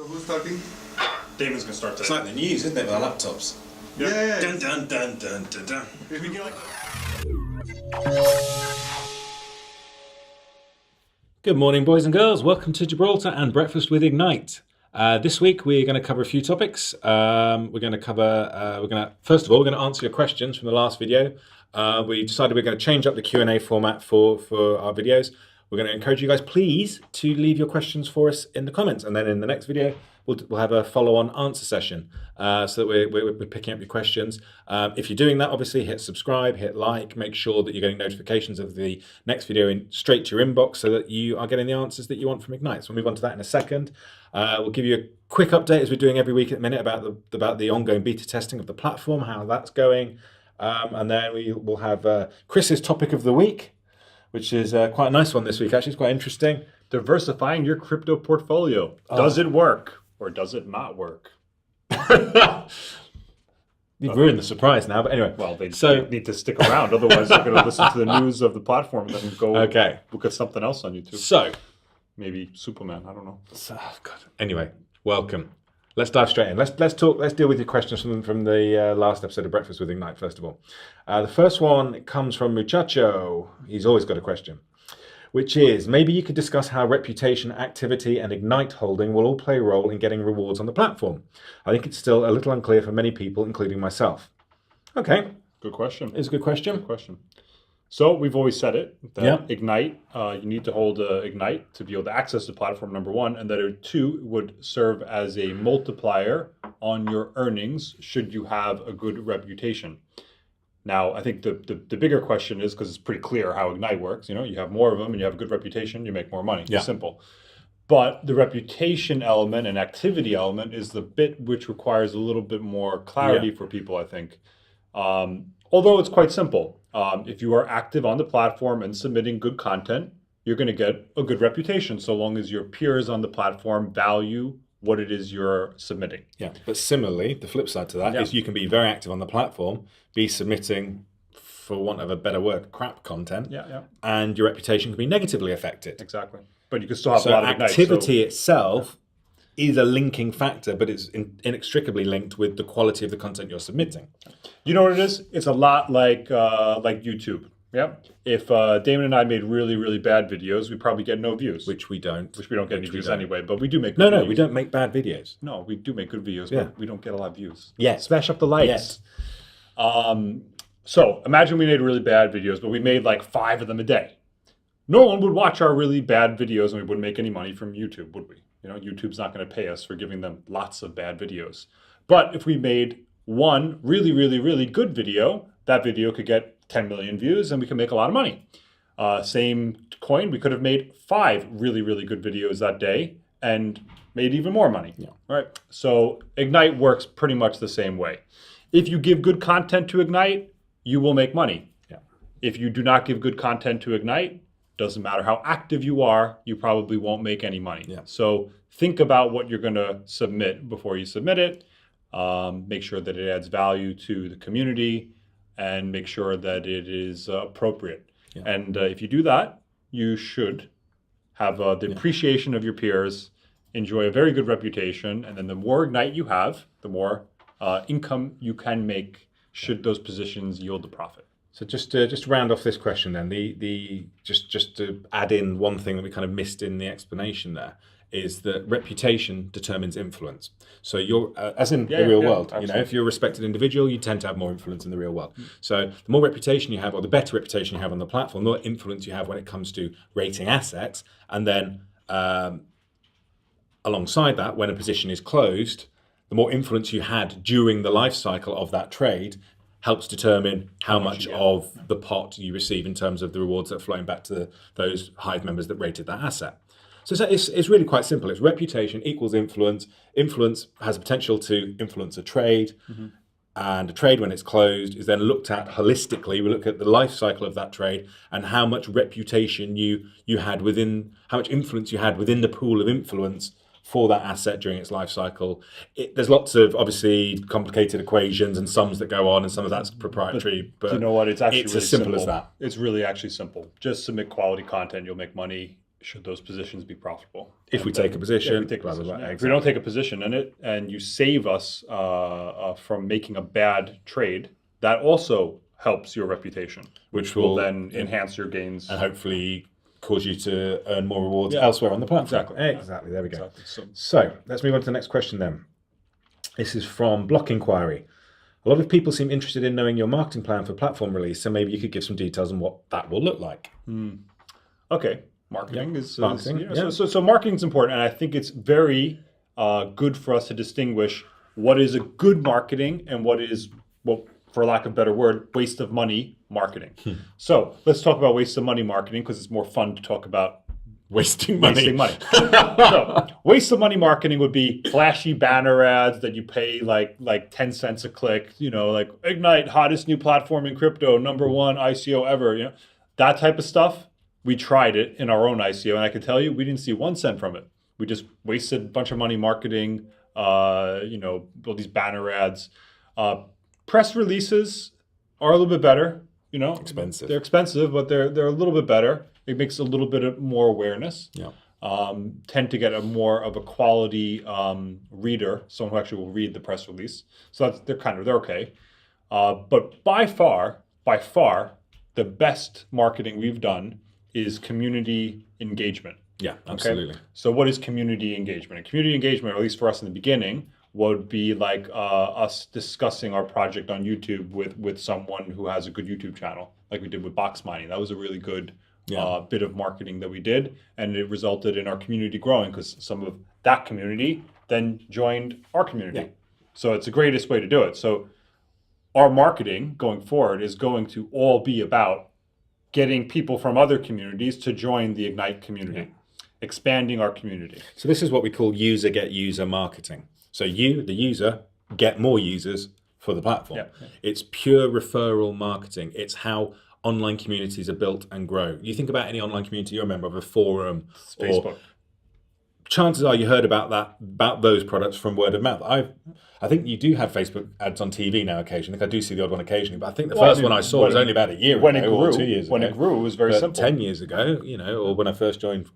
So who's starting? Damon's gonna start today. It's like the news, isn't it, with our laptops? Yeah. Dun dun dun dun dun dun. Good morning, boys and girls. Welcome to Gibraltar and Breakfast with Ignite. This week we're going to cover a few topics. First of all, we're going to answer your questions from the last video. We decided we're going to change up the Q&A format for our videos. We're going to encourage you guys, please, to leave your questions for us in the comments, and then in the next video we'll have a follow-on answer session so that we're picking up your questions. If you're doing that, obviously hit subscribe, hit like, make sure that you're getting notifications of the next video straight to your inbox so that you are getting the answers that you want from Ignite. So we'll move on to that in a second. We'll give you a quick update, as we're doing every week at the minute, about the ongoing beta testing of the platform, how that's going. And then we will have Chris's topic of the week, which is quite a nice one this week. Actually, it's quite interesting. Diversifying your crypto portfolio. Does it work or does it not work? You've ruined the surprise now, but anyway. Well, they need to stick around. Otherwise, they're going to listen to the news of the platform and then go look at something else on YouTube. So, maybe Superman. I don't know. God. Anyway, welcome. Let's dive straight in. Let's talk. Let's deal with your questions from the last episode of Breakfast with Ignite. First of all, the first one comes from Muchacho. He's always got a question, which is, maybe you could discuss how reputation, activity, and Ignite holding will all play a role in getting rewards on the platform. I think it's still a little unclear for many people, including myself. Okay, Good question. it's a good question. Good question. So we've always said it, that Ignite, you need to hold Ignite to be able to access the platform, number one, and that it too would serve as a multiplier on your earnings should you have a good reputation. Now, I think the bigger question is, because it's pretty clear how Ignite works, you have more of them and you have a good reputation, you make more money. Yeah. It's simple. But the reputation element and activity element is the bit which requires a little bit more clarity for people, I think. Although it's quite simple. If you are active on the platform and submitting good content, you're going to get a good reputation so long as your peers on the platform value what it is you're submitting. Yeah, but similarly, the flip side to that is you can be very active on the platform, be submitting, for want of a better word, crap content, and your reputation can be negatively affected. Exactly. But you can still have a lot of Ignite. Activity itself is a linking factor, but it's inextricably linked with the quality of the content you're submitting. You know what it is? It's a lot like YouTube. Yeah. If Damon and I made really, really bad videos, we probably get no views. Which we don't. Which we don't get any views anyway, but we do make good videos. No, we don't make bad videos. No, we do make good videos, but we don't get a lot of views. Yeah. Smash up the likes. So imagine we made really bad videos, but we made like 5 of them a day. No one would watch our really bad videos and we wouldn't make any money from YouTube, would we? YouTube's not going to pay us for giving them lots of bad videos. But if we made one really, really, really good video, that video could get 10 million views and we can make a lot of money. Same coin, we could have made 5 really, really good videos that day and made even more money. Yeah. Right. So Ignite works pretty much the same way. If you give good content to Ignite, you will make money. Yeah. If you do not give good content to Ignite, doesn't matter how active you are, you probably won't make any money. Yeah. So think about what you're going to submit before you submit it. Make sure that it adds value to the community and make sure that it is appropriate. Yeah. And if you do that, you should have the appreciation of your peers, enjoy a very good reputation, and then the more Ignite you have, the more income you can make should those positions yield the profit. So just to round off this question then, just to add in one thing that we kind of missed in the explanation there, is that reputation determines influence. So you're, as in the real world, absolutely. If you're a respected individual, you tend to have more influence in the real world. So the more reputation you have, or the better reputation you have on the platform, the more influence you have when it comes to rating assets. And then alongside that, when a position is closed, the more influence you had during the life cycle of that trade helps determine how much of the pot you receive in terms of the rewards that are flowing back to those Hive members that rated that asset. So it's really quite simple. It's reputation equals influence. Influence has potential to influence a trade. Mm-hmm. And a trade, when it's closed, is then looked at holistically. We look at the life cycle of that trade and how much reputation you had within, how much influence you had within the pool of influence for that asset during its life cycle. There's lots of obviously complicated equations and sums that go on, and some of that's proprietary. But you know what? It's actually it's really as simple as that. It's really actually simple. Just submit quality content, you'll make money. should those positions be profitable? If we take a position, if we take a blah, blah, position. blah. Yeah. If we don't take a position in it and you save us from making a bad trade, that also helps your reputation, which will then enhance your gains. And hopefully cause you to earn more rewards elsewhere on the platform. Exactly. There we go. Exactly. So let's move on to the next question then. This is from Block Inquiry. A lot of people seem interested in knowing your marketing plan for platform release, so maybe you could give some details on what that will look like. Okay. Marketing is marketing. So marketing is important, and I think it's very good for us to distinguish what is a good marketing and what is, well, for lack of a better word, waste of money marketing. So let's talk about waste of money marketing because it's more fun to talk about wasting money. So waste of money marketing would be flashy banner ads that you pay like 10 cents a click, like Ignite, hottest new platform in crypto, #1 ICO ever, that type of stuff. We tried it in our own ICO, and I can tell you, we didn't see 1 cent from it. We just wasted a bunch of money marketing, all these banner ads. Press releases are a little bit better, Expensive. They're expensive, but they're a little bit better. It makes a little bit more awareness. Yeah. Tend to get a more of a quality reader, someone who actually will read the press release. So they're okay. But by far, the best marketing we've done is community engagement. Yeah, absolutely. Okay? So what is community engagement? And community engagement, or at least for us in the beginning, would be like us discussing our project on YouTube with someone who has a good YouTube channel, like we did with box mining. That was a really good bit of marketing that we did, and it resulted in our community growing because some of that community then joined our community. Yeah. So it's the greatest way to do it. So our marketing going forward is going to all be about getting people from other communities to join the Ignite community, expanding our community. So this is what we call user get user marketing. So you, the user, get more users for the platform. Yeah. It's pure referral marketing. It's how online communities are built and grow. You think about any online community you're a member of, a forum, Facebook. Chances are you heard about those products from word of mouth. I think you do have Facebook ads on TV now occasionally. I do see the odd one occasionally, but I think the first one I saw was only about a year ago or 2 years ago. When it grew, it was very simple. 10 years ago, or when I first joined,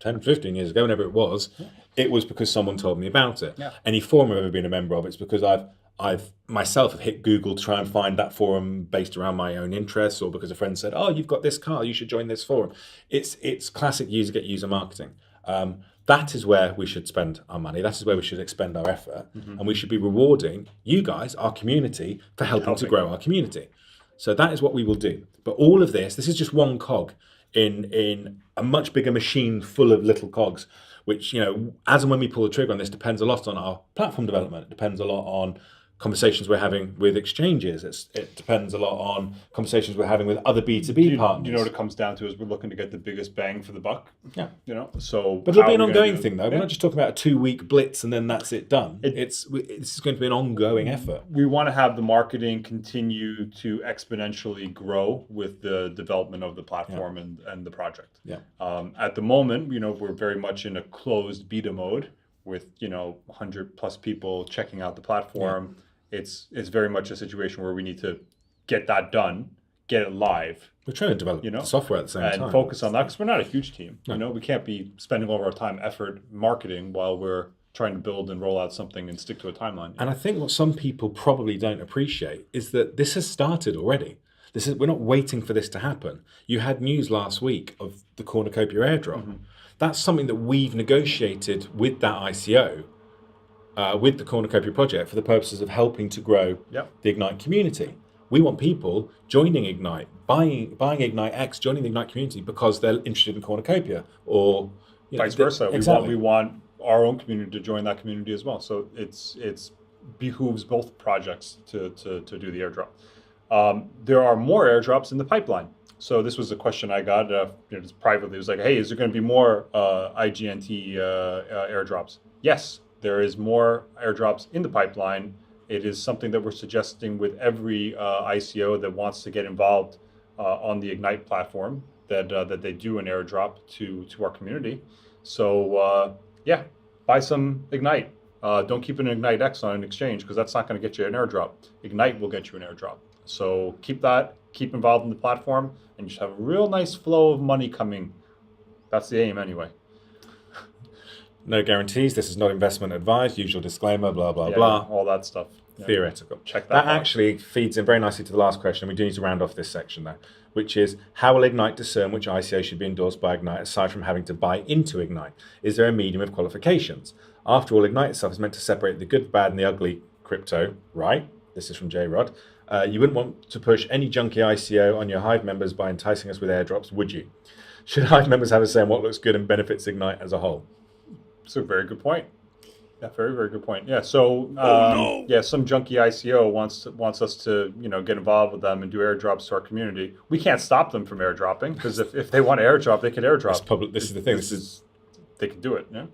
10, 15 years ago, whenever it was, it was because someone told me about it. Yeah. Any forum I've ever been a member of, it's because I've myself have hit Google to try and find that forum based around my own interests, or because a friend said, "Oh, you've got this car, you should join this forum." It's classic user get user marketing. That is where we should spend our money. That is where we should expend our effort, and we should be rewarding you guys, our community, for helping to grow our community. So that is what we will do. But all of this is just one cog in a much bigger machine full of little cogs, which, as and when we pull the trigger on this, depends a lot on our platform development. It depends a lot on conversations we're having with exchanges. It depends a lot on conversations we're having with other B2B partners. You know what it comes down to is we're looking to get the biggest bang for the buck. Yeah. So. But it'll be an ongoing thing, though. Yeah. We're not just talking about a 2-week blitz and then that's it done. It's going to be an ongoing effort. We want to have the marketing continue to exponentially grow with the development of the platform and the project. Yeah. At the moment, we're very much in a closed beta mode with 100 plus people checking out the platform. Yeah. It's very much a situation where we need to get that done, get it live. We're trying to develop the software at the same time. And focus on that because we're not a huge team. No. We can't be spending all of our time, effort, marketing while we're trying to build and roll out something and stick to a timeline. And I think what some people probably don't appreciate is that this has started already. We're not waiting for this to happen. You had news last week of the Cornucopia airdrop. Mm-hmm. That's something that we've negotiated with that ICO. With the Cornucopia project for the purposes of helping to grow the Ignite community. We want people joining Ignite, buying Ignite X, joining the Ignite community because they're interested in Cornucopia, or vice versa. Exactly. We want our own community to join that community as well. So it's behooves both projects to do the airdrop. There are more airdrops in the pipeline. So this was a question I got just privately. It was like, hey, is there going to be more IGNT airdrops? Yes. There is more airdrops in the pipeline. It is something that we're suggesting with every ICO that wants to get involved on the Ignite platform, that they do an airdrop to our community. So buy some Ignite. Don't keep an Ignite X on an exchange because that's not going to get you an airdrop. Ignite will get you an airdrop. So keep involved in the platform, and you should have a real nice flow of money coming That's the aim anyway. No guarantees. This is not investment advice. Usual disclaimer. Blah blah Yeah, blah. all that stuff. Yeah. Theoretical. Check That box. actually feeds in very nicely to the last question. We do need to round off this section though, which is how will Ignite discern which ICO should be endorsed by Ignite aside from having to buy into Ignite? Is there a medium of qualifications? After all, Ignite itself is meant to separate the good, bad, and the ugly crypto, right? This is from J Rod. You wouldn't want to push any junky ICO on your Hive members by enticing us with airdrops, would you? Should Hive members have a say on what looks good and benefits Ignite as a whole? That's a very good point. Yeah, very, very good point. Yeah, so no. some junky ICO wants us to get involved with them and do airdrops to our community. We can't stop them from airdropping because if they want to airdrop, they can airdrop. It's public. This is the thing. They can do it. Yeah.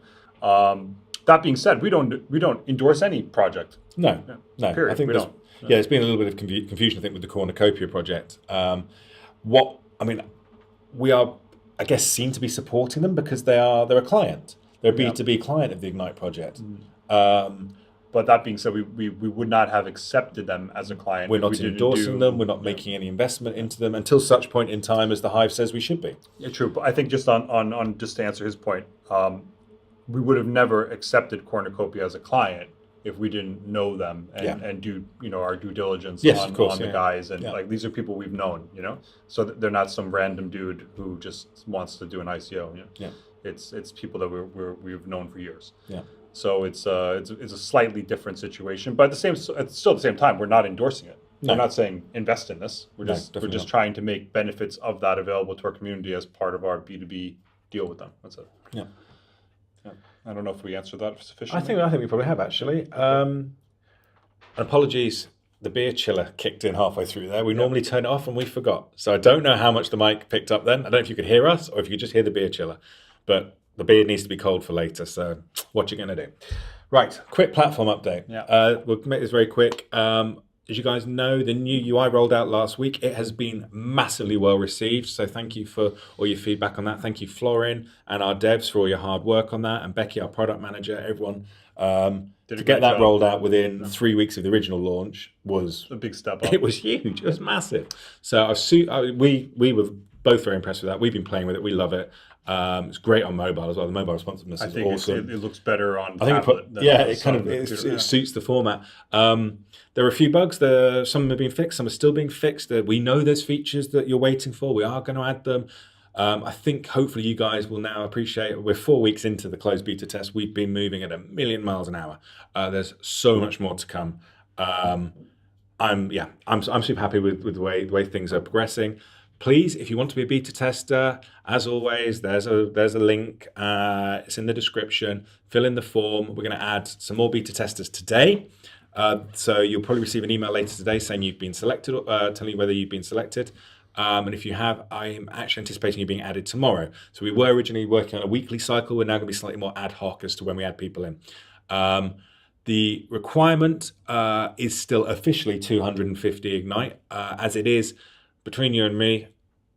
That being said, we don't endorse any project. No. Period. I think we don't. Yeah, there's been a little bit of confusion, I think, with the Cornucopia project. We are, I guess, seen to be supporting them because they're a client. They're a B2B client of the Ignite project. But that being said, we would not have accepted them as a client. We're not endorsing them. We're not making any investment into them until such point in time as the Hive says we should be. Yeah, true. But I think just on just to answer his point, we would have never accepted Cornucopia as a client if we didn't know them and do our due diligence on the guys and like these are people we've known, so they're not some random dude who just wants to do an ICO. It's people that we've known for years. Yeah. So it's a slightly different situation, but it's still at the same time we're not endorsing it. No. We're not saying invest in this. We're just trying to make benefits of that available to our community as part of our B2B deal with them. That's it. Yeah. I don't know if we answered that sufficiently. I think we probably have actually. Apologies, the beer chiller kicked in halfway through there. We normally turn it off and we forgot. So I don't know how much the mic picked up then. I don't know if you could hear us or if you could just hear the beer chiller. But the beer needs to be cold for later. So what you going to do? Right, quick platform update. Yeah. We'll make this very quick. As you guys know, the new UI rolled out last week. It has been massively well received. So thank you for all your feedback on that. Thank you, Florin, and our devs for all your hard work on that. And Becky, our product manager, everyone. To get that rolled out within 3 weeks of the original launch was a big step up. It was huge. It was massive. So we were both very impressed with that. We've been playing with it. We love it. It's great on mobile as well. The mobile responsiveness is awesome. It looks better on tablet. It suits the format. There are a few bugs. Some of them have been fixed. Some are still being fixed. We know there's features that you're waiting for. We are going to add them. I think hopefully you guys will now appreciate. We're 4 weeks into the closed beta test. We've been moving at 1,000,000 miles an hour. There's so much more to come. I'm super happy with the way things are progressing. Please, if you want to be a beta tester, as always, there's a link. It's in the description. Fill in the form. We're going to add some more beta testers today. So you'll probably receive an email later today saying you've been selected, telling you whether you've been selected. And if you have, I'm actually anticipating you being added tomorrow. So we were originally working on a weekly cycle. We're now going to be slightly more ad hoc as to when we add people in. The requirement is still officially 250 Ignite. As it is, between you and me,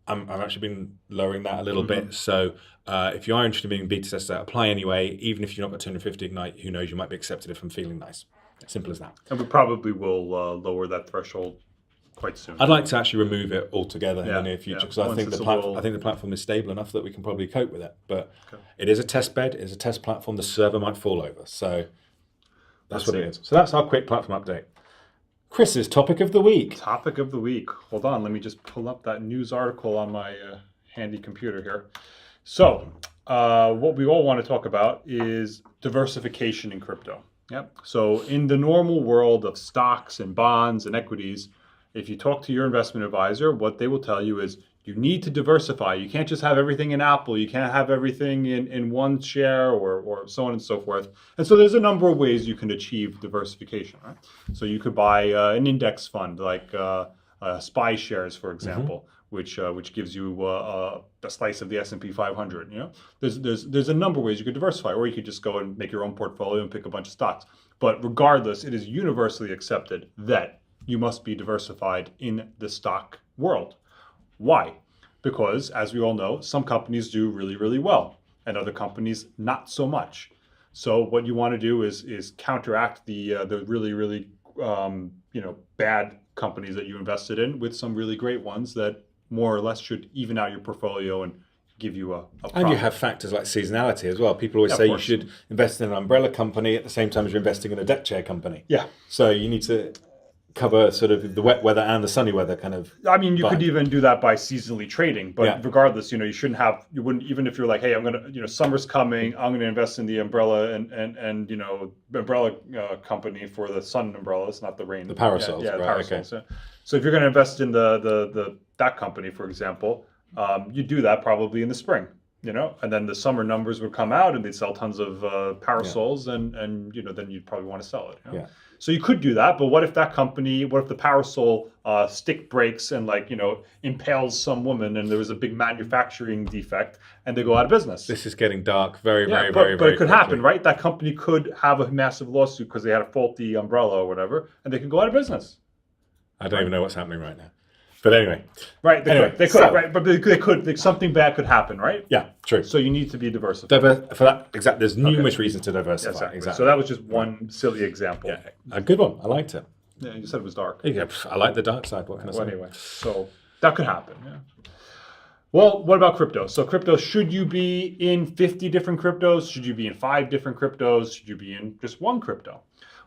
I've actually been lowering that a little bit. So if you are interested in being a beta tester, apply anyway. Even if you've not got 250 Ignite, who knows, you might be accepted if I'm feeling nice. Simple as that. And we probably will lower that threshold quite soon. I'd like to actually remove it altogether in the near future because I think the platform is stable enough that we can probably cope with it. But it is a test bed, it is a test platform. The server might fall over. So that's what it is. So that's our quick platform update. Chris's topic of the week. Topic of the week. Hold on, let me just pull up that news article on my handy computer here. So what we all want to talk about is diversification in crypto. Yep. So in the normal world of stocks and bonds and equities, if you talk to your investment advisor, what they will tell you is you need to diversify. You can't just have everything in Apple. You can't have everything in one share or so on and so forth. And so there's a number of ways you can achieve diversification. Right? So you could buy an index fund like SPY shares, for example, which gives you a slice of the S&P 500. There's a number of ways you could diversify, or you could just go and make your own portfolio and pick a bunch of stocks. But regardless, it is universally accepted that you must be diversified in the stock world. Why? Because, as we all know, some companies do really, really well, and other companies not so much. So what you want to do is counteract the really, really bad companies that you invested in with some really great ones that more or less should even out your portfolio and give you a And profit. you have factors like seasonality as well. People always Yeah, of say you course. should invest in an umbrella company at the same time as you're investing in a deck chair company. Yeah. So you need to cover sort of the wet weather and the sunny weather kind of. I mean, you could vibe. even do that by seasonally trading, but Yeah. regardless, you wouldn't, even if you're like, hey, I'm gonna, summer's coming, I'm gonna invest in the umbrella and umbrella company for the sun umbrellas, not the rain. The parasols, yeah, the right, parasols. Yeah. So if you're gonna invest in that company, for example, you do that probably in the spring, and then the summer numbers would come out and they'd sell tons of parasols, and then you'd probably want to sell it. Yeah. So you could do that, but what if the parasol stick breaks and impales some woman, and there was a big manufacturing defect and they go out of business? This is getting dark very, Yeah, very, but, very, but very it could quickly. happen, right? That company could have a massive lawsuit because they had a faulty umbrella or whatever, and they could go out of business. I don't even know what's happening right now. But anyway. Right? They Anyway, could, so- right? But they could. Something bad could happen, right? Yeah, true. So you need to be diversified. For that, exactly. There's numerous reasons to diversify. Exactly. Exactly. So that was just one silly example. Yeah, a good one. I liked it. Yeah, you said it was dark. Yeah, I like the dark side. What can I Well, say? anyway, so that could happen. Yeah. Well, what about crypto? So crypto, should you be in 50 different cryptos? Should you be in 5 different cryptos? Should you be in just one crypto?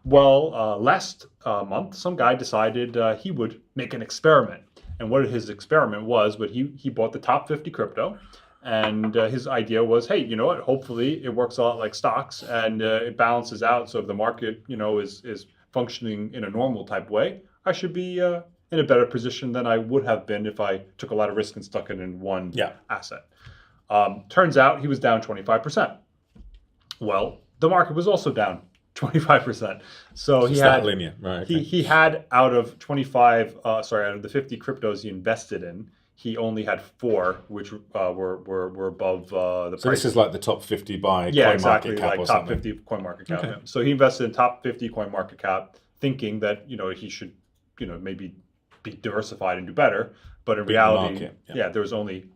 Well, last month, some guy decided he would make an experiment. And what his experiment was, but he bought the top 50 crypto. And his idea was, hey, you know what? Hopefully it works a lot like stocks and it balances out. So if the market, is functioning in a normal type way, I should be in a better position than I would have been if I took a lot of risk and stuck it in one asset. Turns out he was down 25%. Well, the market was also down 25%. So It's that linear, right? Okay. he had out of the 50 cryptos he invested in, he only had 4 which were above the price. So this is like the top 50 by Yeah, CoinMarketCap exactly, or like top something. 50 CoinMarketCap. Okay. Yeah. So he invested in top 50 CoinMarketCap, thinking that he should maybe be diversified and do better. But in Beat the reality, market, there was only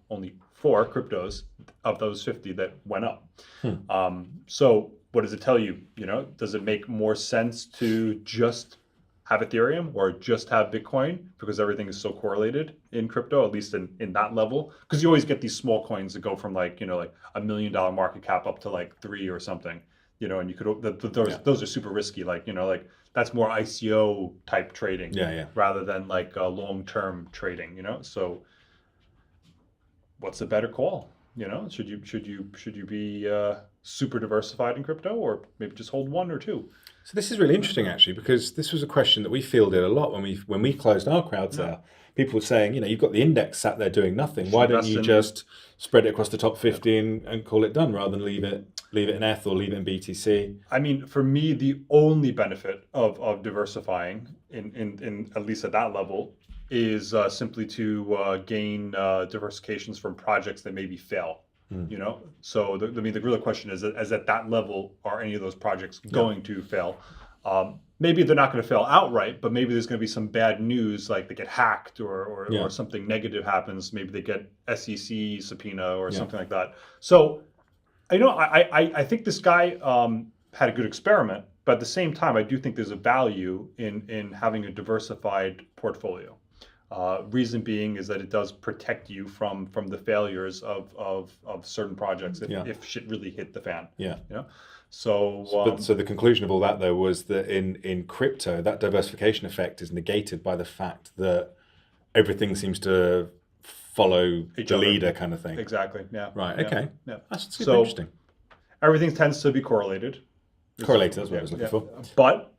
4 cryptos of those 50 that went up. So what does it tell you? Does it make more sense to just have Ethereum or just have Bitcoin because everything is so correlated in crypto, at least in that level? Because you always get these small coins that go from like $1 million market cap up to like 3 or something, and you could those are super risky. Like that's more ICO type trading, rather than like long-term trading. So what's the better call? Should you be super diversified in crypto, or maybe just hold 1 or 2? So this is really interesting, actually, because this was a question that we fielded a lot when we closed our crowd sale. People were saying, you've got the index sat there doing nothing. Why don't you just spread it across the top 50 and call it done, rather than leave it in ETH or leave it in BTC? I mean, for me, the only benefit of diversifying in at least at that level is simply to gain diversifications from projects that maybe fail. So the real question is at that level, are any of those projects going to fail? Maybe they're not going to fail outright, but maybe there's going to be some bad news, like they get hacked or something negative happens. Maybe they get SEC subpoena or something like that. So I think this guy had a good experiment, but at the same time, I do think there's a value in having a diversified portfolio. Reason being is that it does protect you from the failures of certain projects if shit really hit the fan. So the conclusion of all that, though, was that in crypto, that diversification effect is negated by the fact that everything seems to follow the leader, kind of thing. Exactly. Yeah. Right. Yeah. Okay. Yeah. That's super interesting. Everything tends to be correlated. Correlated. That's what I was looking for. But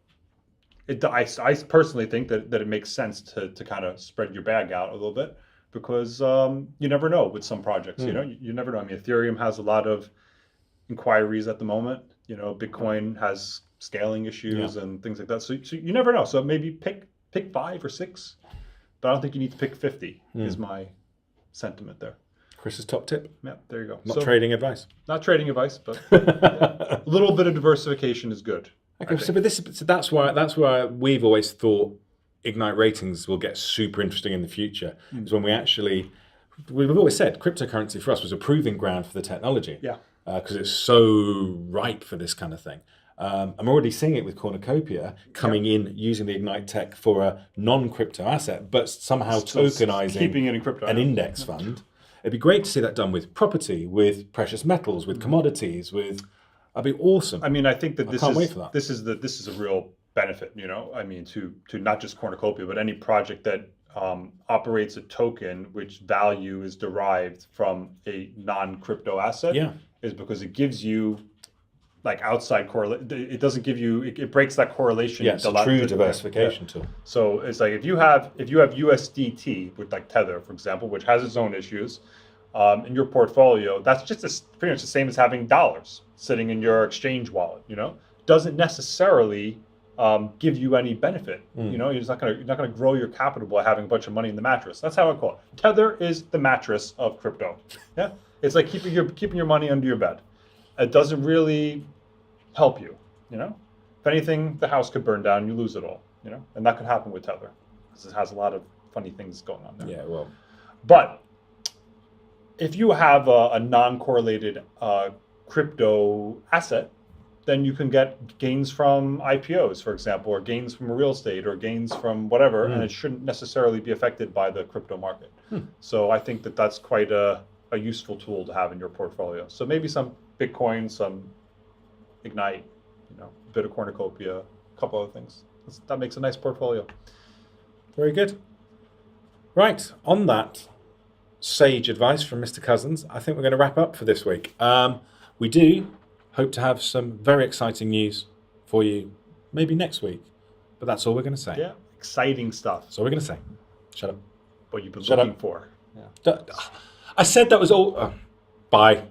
I personally think that it makes sense to kind of spread your bag out a little bit, because you never know with some projects. You never know. I mean, Ethereum has a lot of inquiries at the moment. Bitcoin has scaling issues and things like that. So you never know. So maybe pick 5 or 6, but I don't think you need to pick 50. Is my sentiment there. Chris's top tip. Yeah, there you go. Not trading advice. Not trading advice, but a little bit of diversification is good. Okay, so that's why we've always thought Ignite ratings will get super interesting in the future. Is when we've always said cryptocurrency for us was a proving ground for the technology. Yeah. Because it's so ripe for this kind of thing. I'm already seeing it with Cornucopia coming in using the Ignite tech for a non-crypto asset, but somehow tokenizing keeping it in crypto, an index fund. It'd be great to see that done with property, with precious metals, with commodities, with. That'd be awesome. I mean, I think that I can't wait for that. this is a real benefit. You know, I mean, to not just cornucopia, but any project that operates a token which value is derived from a non-crypto asset. Yeah. Is because it gives you like outside correlation. It doesn't give you. It breaks that correlation. Yeah, it's a true diversification tool. So it's like if you have USDT with like Tether, for example, which has its own issues in your portfolio, that's just pretty much the same as having dollars sitting in your exchange wallet. You know, doesn't necessarily give you any benefit. You know, you're not gonna grow your capital by having a bunch of money in the mattress. That's how I call it. Tether is the mattress of crypto. Yeah, it's like keeping your money under your bed. It doesn't really help you. You know, if anything, the house could burn down, you lose it all. You know, and that could happen with Tether because it has a lot of funny things going on there. Yeah, well, but if you have a non-correlated crypto asset, then you can get gains from IPOs, for example, or gains from real estate, or gains from whatever, and it shouldn't necessarily be affected by the crypto market. So I think that that's quite a useful tool to have in your portfolio. So maybe some Bitcoin, some IGNT, you know, a bit of cornucopia, a couple other things. That makes a nice portfolio. very good. Right, on that sage advice from Mr. Cousins, I think we're going to wrap up for this week. We do hope to have some very exciting news for you maybe next week, but that's all we're going to say. Yeah, exciting stuff. That's all we're going to say. Shut up. What you've been Shut looking up. for. Yeah. I said that was all. Bye.